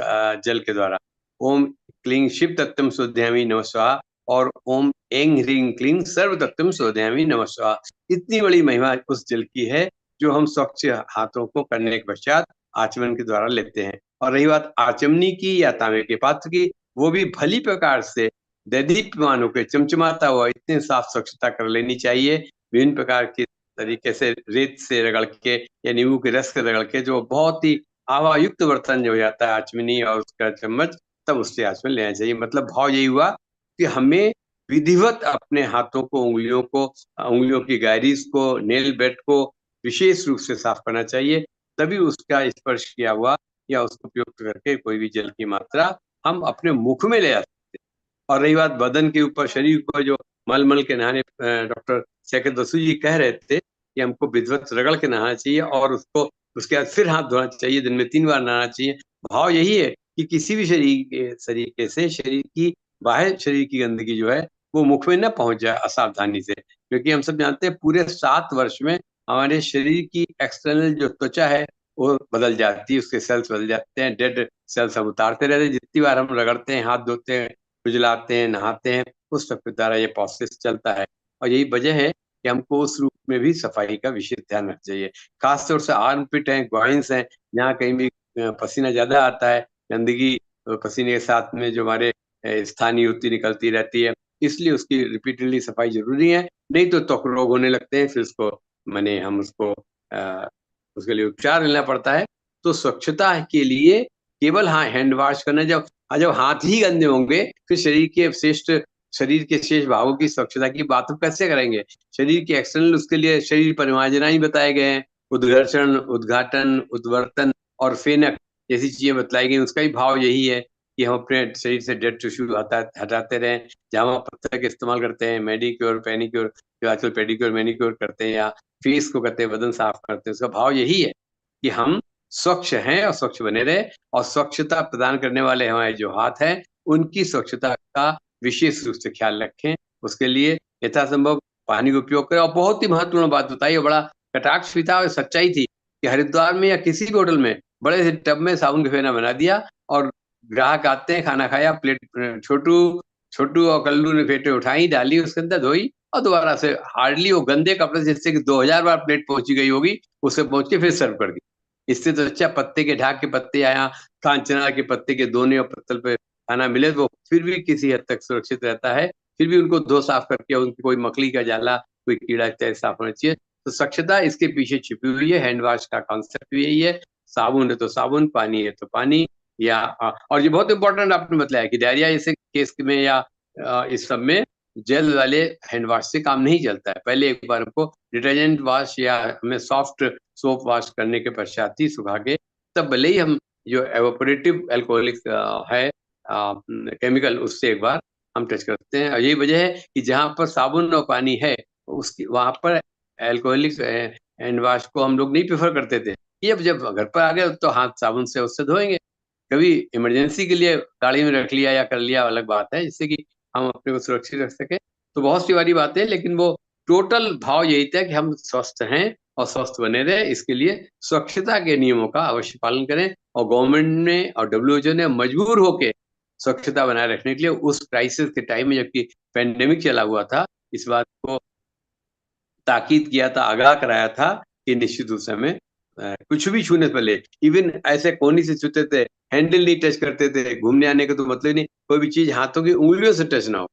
जल के द्वारा। ओम क्लीं शिव तत्वम शोधयामि नमः स्वाहा और ओम एंग ह्रीं क्लीं सर्व तत्वम शोधयामि नमः स्वाहा। इतनी बड़ी महिमा उस जल की है, जो हम स्वच्छ हाथों को करने के पश्चात आचमन के द्वारा लेते हैं। और रही बात आचमनी की या तांबे के पात्र की, वो भी भली प्रकार से दैदीप्यमान होकर चमचमाता हुआ इतने साफ स्वच्छता कर लेनी चाहिए, विभिन्न प्रकार के तरीके से रेत से रगड़ के या नींबू के रस से रगड़ के, जो बहुत ही आवायुक्त बर्तन जो हो जाता है आचमनी और उसका चम्मच, तब उससे आचमन लेना चाहिए। मतलब भाव यही हुआ कि हमें विधिवत अपने हाथों को, उंगलियों की गायरीज को, नेल बेड को विशेष रूप से साफ करना चाहिए, तभी उसका स्पर्श किया हुआ या उसको उपयोग करके कोई भी जल की मात्रा हम अपने मुख में ले आ सकते हैं। और रही बात बदन के ऊपर, शरीर को जो मल के नहाने, डॉक्टर शेखर बसु जी कह रहे थे कि हमको विधिवत रगड़ के नहाना चाहिए और उसको उसके बाद फिर हाथ धोना चाहिए, दिन में 3 बार नहाना चाहिए। भाव यही है कि किसी भी तरीके से शरीर की, बाहर शरीर की गंदगी जो है वो मुख में न पहुंच जाए असावधानी से, क्योंकि हम सब जानते हैं पूरे 7 वर्ष में हमारे शरीर की एक्सटर्नल जो त्वचा है वो बदल जाती है, उसके सेल्स बदल जाते हैं, डेड सेल्स हम उतारते रहते हैं। जितनी बार हम रगड़ते हैं, हाथ धोते हैं, खुजलाते हैं, नहाते हैं, उस सब के द्वारा ये प्रोसेस चलता है। और यही वजह है कि हमको उस रूप में भी सफाई का विशेष ध्यान रखना चाहिए। खासतौर से आर्मपिट है, ग्वाइंस है, जहाँ कहीं भी पसीना ज्यादा आता है, गंदगी पसीने के साथ में जो हमारे स्थानीय होती निकलती रहती है, इसलिए उसकी रिपीटेडली सफाई जरूरी है, नहीं तो त्वक रोग होने लगते हैं, फिर उसको माने हम उसको उसके लिए उपचार लेना पड़ता है। तो स्वच्छता के लिए केवल हैंड वॉश करना, जब हाथ ही गंदे होंगे, फिर शरीर के शेष भागों की स्वच्छता की बात हम कैसे करेंगे? शरीर के एक्सटर्नल, उसके लिए शरीर परिमार्जना ही बताए गए हैं, उद्घर्षण, उद्घाटन, उद्वर्तन और फेनक जैसी चीजें बतलाई गई। उसका भी भाव यही है कि हम अपने शरीर से डेड टिश्यू हटाते रहें। जहाँ पत्थर का इस्तेमाल करते हैं, मेडिक्योर, पेनिक्योर, जो आजकल पेडिक्योर, मैनिक्योर करते हैं, या फेस को करते हैं, बदन साफ करते हैं, उसका भाव यही है कि हम स्वच्छ हैं और स्वच्छ बने रहे, और स्वच्छता प्रदान करने वाले हमारे जो हाथ हैं, उनकी स्वच्छता का विशेष रूप से ख्याल रखें। उसके लिए यथासंभव पानी का उपयोग करें। और बहुत ही महत्वपूर्ण बात बताई, और बड़ा कटाक्ष भी था और सच्चाई थी, कि हरिद्वार में या किसी भी होटल में बड़े से टब में साबुन का फेना बना दिया, और ग्राहक आते हैं, खाना खाया, प्लेट छोटू और कल्लू ने फेटे उठाई, डाली उसके अंदर, धोई, और दोबारा से हार्डली वो गंदे कपड़े जिससे कि 2000 बार प्लेट पहुंची गई होगी, उससे पहुंच के फिर सर्व कर दी। इससे तो अच्छा पत्ते के ढाक के पत्ते आया, कांचना के पत्ते के दोने और पत्तल पे खाना मिले, तो फिर भी किसी हद तक सुरक्षित रहता है। फिर भी उनको धो साफ करके, उनकी कोई मकड़ी का जाला, कोई कीड़ा इत्यादि साफ होना चाहिए। तो स्वच्छता इसके पीछे छिपी हुई है। हैंड वॉश का कॉन्सेप्ट भी यही है, साबुन है तो साबुन, पानी है तो पानी। या और ये बहुत इंपॉर्टेंट आपने बताया कि डायरिया जैसे केस में या इस सब में जेल वाले हैंड वॉश से काम नहीं चलता है। पहले एक बार हमको डिटर्जेंट वॉश या हमें सॉफ्ट सोप वॉश करने के पश्चात ही सुखा के, तब भले ही हम जो एवोपरेटिव अल्कोहलिक है केमिकल, उससे एक बार हम टच करते हैं। और यही वजह है कि जहाँ पर साबुन और पानी है उसकी वहां पर अल्कोहलिक हैंड वॉश को हम लोग नहीं प्रेफर करते थे। ये अब जब घर पर आ गए तो हाथ साबुन से उससे धोएंगे। कभी इमरजेंसी के लिए गाड़ी में रख लिया या कर लिया, अलग बात है, जिससे कि हम अपने को सुरक्षित रख सके। तो बहुत सी वाली बातें हैं, लेकिन वो टोटल भाव यही था कि हम स्वस्थ हैं और स्वस्थ बने रहे। इसके लिए स्वच्छता के नियमों का अवश्य पालन करें। और गवर्नमेंट ने और WHO ने मजबूर होके स्वच्छता बनाए रखने के लिए उस क्राइसिस के टाइम में, जबकि पेंडेमिक चला हुआ था, इस बात को ताकीद किया था, आगाह कराया था कि निश्चित उस समय कुछ भी छूने से पहले, इवन ऐसे कोनी से छूते थे, हैंडल नहीं टच करते थे। घूमने आने का तो मतलब ही नहीं, कोई भी चीज हाथों की उंगलियों से टच ना हो।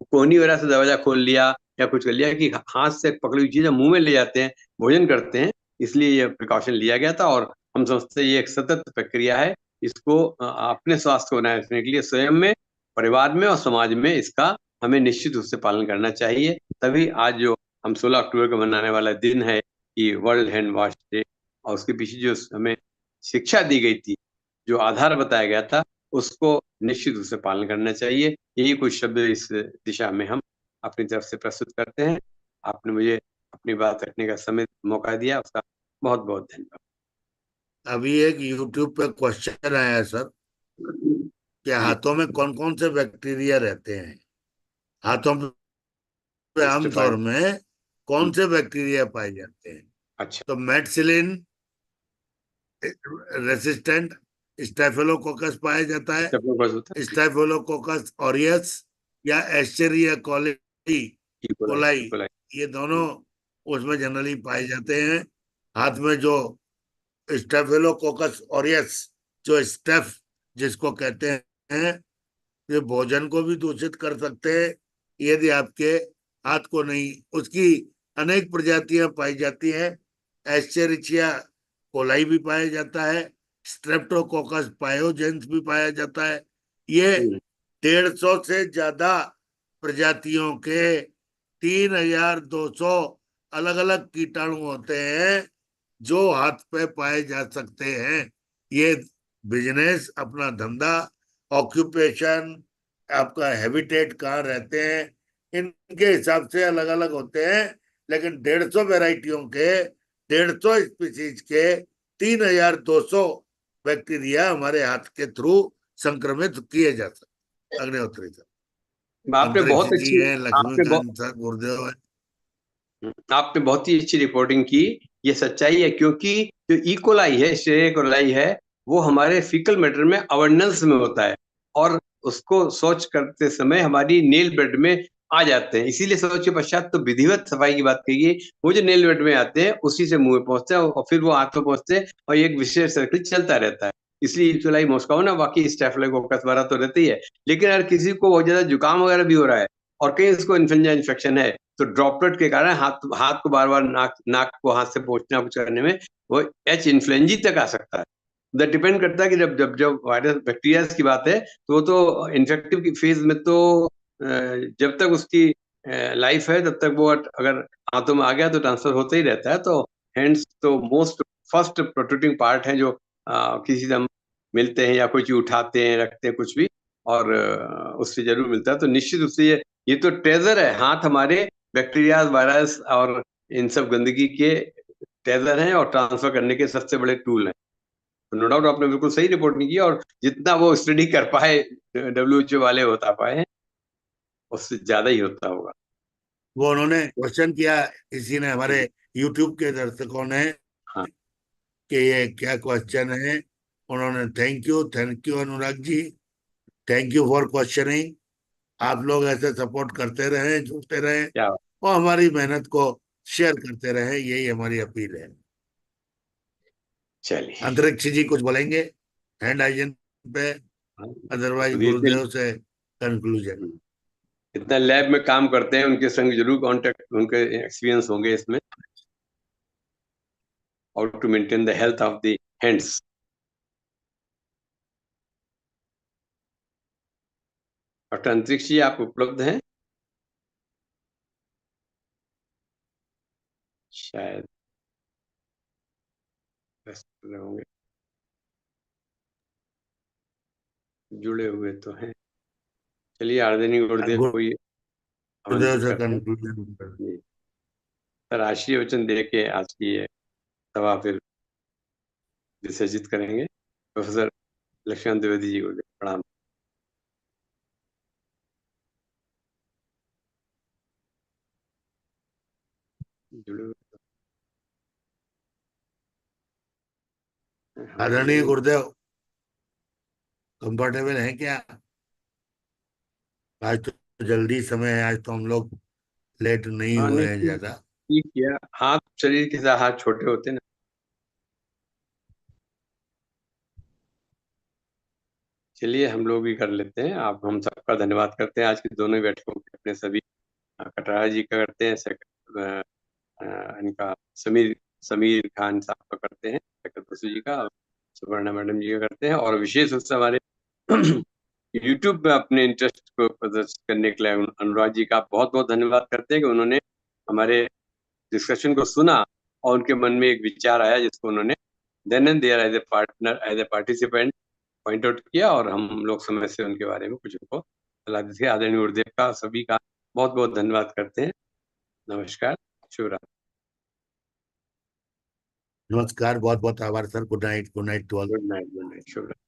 कोहनी वगैरह से दरवाजा खोल लिया या कुछ कर लिया कि हाथ से पकड़ी हुई चीजें मुंह में ले जाते हैं, भोजन करते हैं, इसलिए ये प्रिकॉशन लिया गया था। और हम समझते हैं ये एक सतत प्रक्रिया है। इसको अपने स्वास्थ्य को बनाए रखने के लिए स्वयं में, परिवार में और समाज में इसका हमें निश्चित रूप से पालन करना चाहिए। तभी आज जो हम 16 अक्टूबर को मनाने वाला दिन है कि वर्ल्ड हैंड वॉश डे, और उसके पीछे जो हमें शिक्षा दी गई थी, जो आधार बताया गया था, उसको निश्चित रूप से पालन करना चाहिए। यही कुछ शब्द इस दिशा में हम अपनी तरफ से प्रस्तुत करते हैं। आपने मुझे अपनी बात रखने का समय मौका दिया, उसका बहुत बहुत धन्यवाद। अभी एक YouTube पे क्वेश्चन आया है सर कि हाथों में कौन कौन से बैक्टीरिया रहते हैं, हाथों पे आमतौर में कौन से बैक्टीरिया पाए जाते हैं। अच्छा, तो मेटसिलिन रेसिस्टेंट स्टेफिलोकोकस पाया जाता है, स्टेफिलोकोकस ऑरियस या एस्चेरिया कोलाई, ये दोनों उसमें जनरली पाए जाते हैं। हाथ में जो स्टेफिलोकोकस ऑरियस, जो स्टेफ जिसको कहते हैं, ये भोजन को भी दूषित कर सकते हैं यदि आपके हाथ को नहीं। उसकी अनेक प्रजातियां पाई जाती हैं। एस्चेरिचिया कोलाई भी पाया जाता है, स्ट्रेप्टोकोकस पायोजेंस भी पाया जाता है। ये 150 से ज्यादा प्रजातियों के 3200 अलग अलग कीटाणु होते हैं जो हाथ पे पाए जा सकते हैं। ये बिजनेस, अपना धंधा, ऑक्यूपेशन, आपका हैबिटेट कहाँ रहते हैं, इनके हिसाब से अलग अलग होते हैं। लेकिन 150 वेराइटियों के 150 स्पीसीज के 3200 बैक्टीरिया हमारे हाथ के थ्रू संक्रमित किए जा सकते। अग्निहोत्री सर, आपने बहुत अंतरिक्ष जी अच्छी है, लक्ष्मीकांत सर, गुरुदेव है। आपने बहुत ही अच्छी रिपोर्टिंग की। ये सच्चाई है, क्योंकि जो इकोलाई है, एस्चेरिया कोलाई है, वो हमारे फीकल मैटर में अबंडेंस में होता है, और उसको शौच करते समय हमारी नेल बेड में आ जाते हैं। इसीलिए शौच के पश्चात तो विधिवत सफाई की बात कही गई। वो जो नेल बेड में आते हैं उसी से मुंह में पहुंचते हैं और फिर वो हाथ में पहुंचते हैं, और एक विशेष सर्किल चलता रहता है। इसलिए इकोलाई मॉस्को ना, बाकी स्टेफिलोकोकस वगैरह तो रहती है, लेकिन अगर किसी को बहुत ज्यादा जुकाम वगैरह भी हो रहा है और कहीं उसको इन्फ्लुएंजा इन्फेक्शन है, तो ड्रॉपलेट के कारण हाथ को बार बार नाक को हाथ से पोंछना कुछ करने में वो एच इन्फ्लुएंजी तक आ सकता है। दैट डिपेंड करता है कि जब जब जब वायरस बैक्टीरिया की बात है तो वो तो इन्फेक्टिव की फेज में तो जब तक उसकी लाइफ है तब तक वो अगर हाथों में आ गया तो ट्रांसफर होता ही रहता है। तो हैंड्स तो मोस्ट फर्स्ट प्रोटेक्टिंग पार्ट है, जो किसी से हम मिलते हैं या कोई चीज उठाते हैं, रखते हैं कुछ भी, और उससे जरूर मिलता है। तो निश्चित रूप से ये तो ट्रेजर है। हाथ हमारे बैक्टीरिया, वायरस और इन सब गंदगी के ट्रेजर हैं और ट्रांसफर करने के सबसे बड़े टूल हैं। तो नो डाउट आपने बिल्कुल सही रिपोर्ट नहीं की, और जितना वो स्टडी कर पाए WHO वाले बता पाए हैं, उससे ज्यादा ही होता होगा। वो उन्होंने क्वेश्चन किया, किसी ने, हमारे YouTube के दर्शकों ने, हाँ, कि ये क्या क्वेश्चन है। उन्होंने thank you Anurag ji, thank you for questioning. आप लोग ऐसे सपोर्ट करते रहें, जुड़ते रहें क्या और हमारी मेहनत को शेयर करते रहें, यही हमारी अपील है। चलिए, अंतरिक्ष जी कुछ बोलेंगे हैंड हाइजीन पे, अदरवाइज गुरुदेव से कंक्लूजन। इतना लैब में काम करते हैं, उनके संग जरूर कांटेक्ट, उनके एक्सपीरियंस होंगे इसमें। how to maintain the health of the hands. Doctor अंतरिक्ष जी, आप उपलब्ध हैं? शायद व्यस्त होंगे, जुड़े हुए तो हैं। चलिए आदरणीय गुरुदेव कोई गुरुदेव से करते हैं। कंक्लूजन कर। जी सर, आशीर्वाद वचन दे के आज की ये सभा फिर विसर्जित करेंगे। प्रोफेसर लक्ष्मण द्विवेदी जी को प्रणाम। जुड़े हुए आदरणीय गुरुदेव कंफर्टेबल है क्या? आज तो जल्दी समय है, आज तो हम लोग लेट नहीं हाँ, हुए नहीं हैं ज्यादा। ठीक किया। हाथ शरीर के साथ हाथ छोटे होते ना। चलिए हम लोग भी कर लेते हैं। आप हम सबका धन्यवाद करते हैं आज की दोनों बैठकों के। अपने सभी कटरा जी का करते हैं, इनका समीर समीर खान साहब का करते हैं, बसु जी का, सुपर्णा मैडम जी का करते हैं, और विशेष रूप से हमारे यूट्यूब पे अपने इंटरेस्ट को प्रदर्शित करने के लिए अनुराग जी का बहुत बहुत धन्यवाद करते हैं कि उन्होंने हमारे डिस्कशन को सुना और उनके मन में एक विचार आया जिसको उन्होंने then and there as a partner, as a participant point out किया, और हम लोग समय से उनके बारे में कुछ उनको सलाह दी थी। आदरणीय गुरुदेव का सभी का बहुत बहुत धन्यवाद करते हैं। नमस्कार, शुभ रात्रि। नमस्कार, बहुत बहुत आभार sir. Good night to all. Good night, शुभ रात्रि।